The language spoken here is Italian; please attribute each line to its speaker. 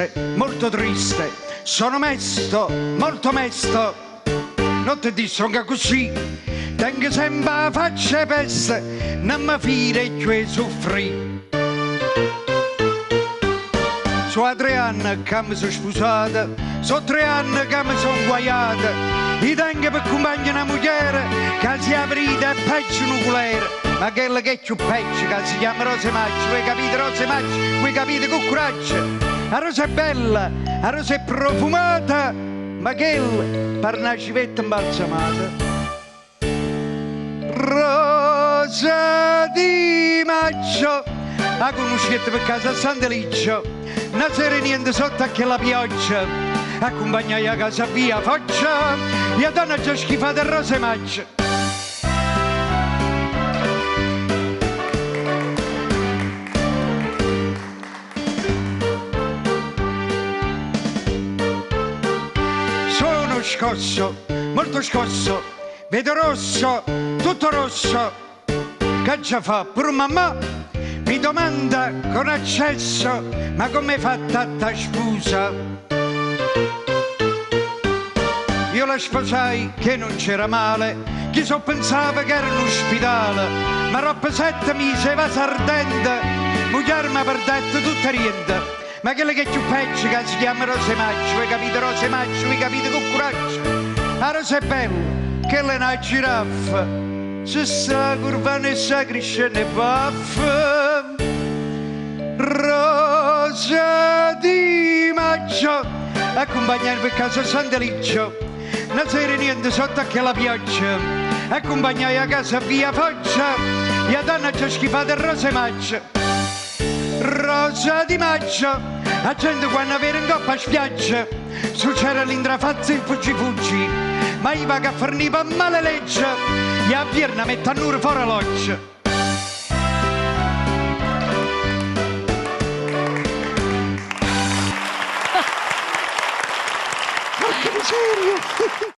Speaker 1: triste, molto triste, sono mesto, molto mesto, non ti dico così, tengo sempre la faccia peste, non mi fire che soffrì. Sono 3 anni che mi sono sposata, sono 3 anni che mi sono guaiata, i tengo per compagno una moglie che si aprita e peggio nucleare. Ma quella che è più peggio, che si chiama Rosa Maggio, voi capite Rosa Maggio, voi capite con coraggio. La rosa è bella, la rosa è profumata, ma quella per una civetta imbalsamata. Rosa di maggio, la conoscete per casa a Sant'Eligio, una sera niente sotto a che la pioggia, accompagnai a casa via Foggia, e a donna già schifata Rosa Maggio. Scosso, molto scosso, vedo rosso, tutto rosso, che già fa pure mamma, mi domanda con accesso, ma come fa tanta sposa? Io la sposai che non c'era male, chi so pensava che era in ospedale, ma roba 7 mesi va ardente, moglie mi ha detto tutta niente. Ma quella che è più peggio che si chiama Rosa Maggio, voi capite Rosa Maggio, voi capite con coraggio. La rosa è bella, quella è una giraffa, se sta curvando e sta crescendo e baffa. Rosa di maggio, accompagnare per casa Sant'Eligio, una sera niente sotto a che la pioggia, accompagnai a casa via Foggia, e a donna c'è schifata Rosa Maggio. Rosa di maggio, la gente quando avere in coppa spiaggia, su c'era l'intrafazzo e il fuggi, ma io va a fornire per male legge, e a Vierna mette a nure fuori loggia.